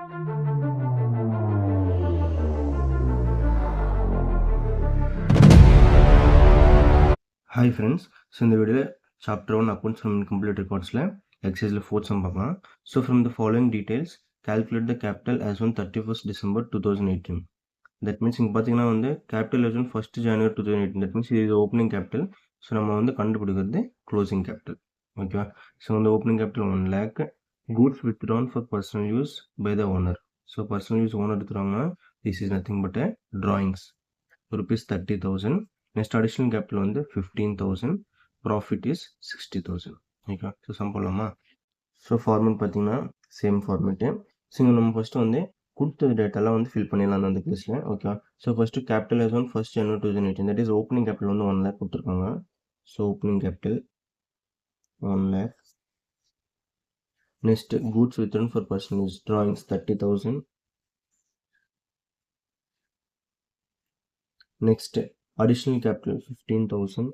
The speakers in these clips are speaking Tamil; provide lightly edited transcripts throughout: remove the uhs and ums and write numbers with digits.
Hi friends, so in the video chapter 1 accounts from incomplete records exercise 4th sum பார்க்கலாம். So from the following details calculate the capital as on 31st December 2018. That means இங்க பார்த்தீங்கன்னா வந்து capital as on 1st January 2018. That means இது opening capital. So நம்ம வந்து கண்டுபிடிக்கிறது closing capital. ஓகேவா? So வந்து opening capital 1 lakh, goods withdrawn for personal use by the owner. So personal use owner எடுத்துறாங்கன்னா this is nothing but a drawings. rupees 30,000. Next additional capital வந்து 15,000. Profit is 60,000. Okay so sum போடலாமா? ஸோ ஃபார்மேட் பார்த்தீங்கன்னா சேம் ஃபார்மேட்டு. ஸோ இங்கே நம்ம ஃபஸ்ட்டு வந்து கொடுத்த டேட்டாலாம் வந்து ஃபில் பண்ணிடலாம் அந்த கேஸில். ஓகேவா? So first capital as on 1st January 2018. That is opening capital வந்து 1 lakh கொடுத்துருக்காங்க. So opening capital 1 lakh. Next goods return for personal use drawings 30,000. Next, additional capital 15,000.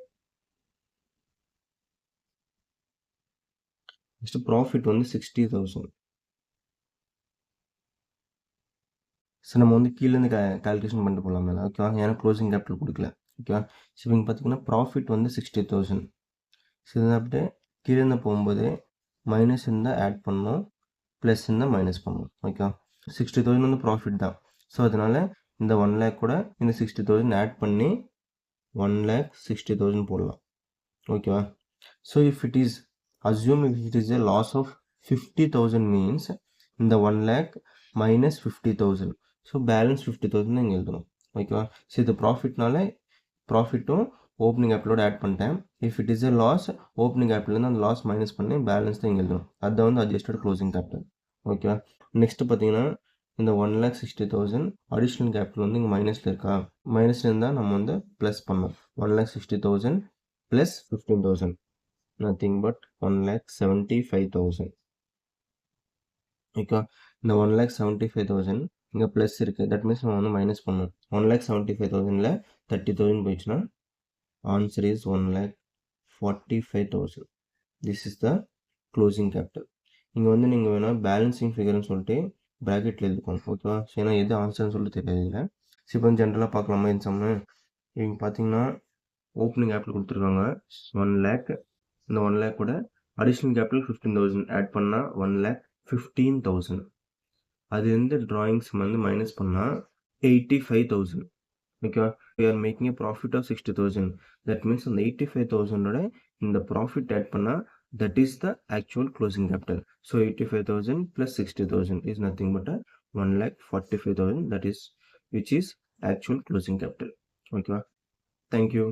Next, profit வந்து 60,000. ஸோ நம்ம வந்து கீழேருந்து கால்குலேஷன் பண்ணிட்டு போகலாம் மேலே. ஓகேவா? ஏன்னா க்ளோசிங் கேபிட்டல் கொடுக்கல. ஓகேவா? ஸோ இங்கே பார்த்தீங்கன்னா ப்ராஃபிட் வந்து 60,000. ஸோ இதை அப்படியே கீழேருந்து போகும்போது மைனஸ் இருந்தால் ஆட் பண்ணணும், ப்ளஸ் இருந்தால் மைனஸ் பண்ணணும். ஓகேவா? 60,000 வந்து ப்ராஃபிட் தான். ஸோ அதனால் இந்த 1 lakh கூட இந்த 60,000 ஆட் பண்ணி 1,60,000 போடலாம். ஓகேவா? So if it is assume if it is a loss of 50,000 means இந்த 1 lakh minus 50,000. ஸோ பேலன்ஸ் 50,000 தான் இங்கே எழுதணும். ஓகேவா? ஸோ இது ப்ராஃபிட்னால ப்ராஃபிட்டும் ஓப்பனிங் கேபிட்டலோட ஆட் பண்ணிட்டேன். If it is a loss opening capital அந்த லாஸ் மைனஸ் பண்ணி பேலன்ஸ் தான் இங்கே எழுதணும். அதுதான் வந்து அட்ஜஸ்டட் க்ளோசிங் கேபிட்டல். ஓகேவா? நெக்ஸ்ட் பார்த்தீங்கன்னா இந்த 1,60,000 அடிஷ்னல் கேபிட்டல் வந்து இங்கே மைனஸில் இருக்கா? மைனஸில் இருந்தால் நம்ம வந்து ப்ளஸ் பண்ணோம். 1,60,000 ப்ளஸ் 15,000. nothing but 1,75,000. ஓகேவா? இந்த 1,75,000 இங்கே ப்ளஸ் இருக்குது. தட் மீன்ஸ் நம்ம வந்து மைனஸ் பண்ணணும். 1,75,000ல் 30,000 போயிடுச்சுன்னா answer is 1,45,000. This is the closing capital. இங்கே வந்து நீங்கள் வேணால் பேலன்சிங் ஃபிகர்னு சொல்லிட்டு ப்ராக்கெட்டில் எழுதிக்கோங்க. ஓகேவா? ஸோ ஏன்னா எது ஆன்சர்னு சொல்லிட்டு தெரியல. ஸோ இப்போ ஜென்ரலாக பார்க்கலாமா இந்த சம்மு? இவங்க பார்த்தீங்கன்னா ஓப்பனிங் கேபிட்டல் கொடுத்துருக்காங்க 1 lakh. இந்த 1 lakh கூட அடிஷ்னல் கேபிட்டல் 15,000 ஆட் பண்ணால் 1,15,000. அது வந்து ட்ராயிங்ஸ் வந்து மைனஸ் பண்ணால் 85,000. ஓகேவா? we are making a profit of 60,000. that means அந்த 85,000ஓட இந்த ப்ராஃபிட் ஆட் பண்ணால் that is the actual closing capital. so 85,000 plus 60,000 is nothing but a 1,45,000. that is which is actual closing capital. ஓகேவா? thank you.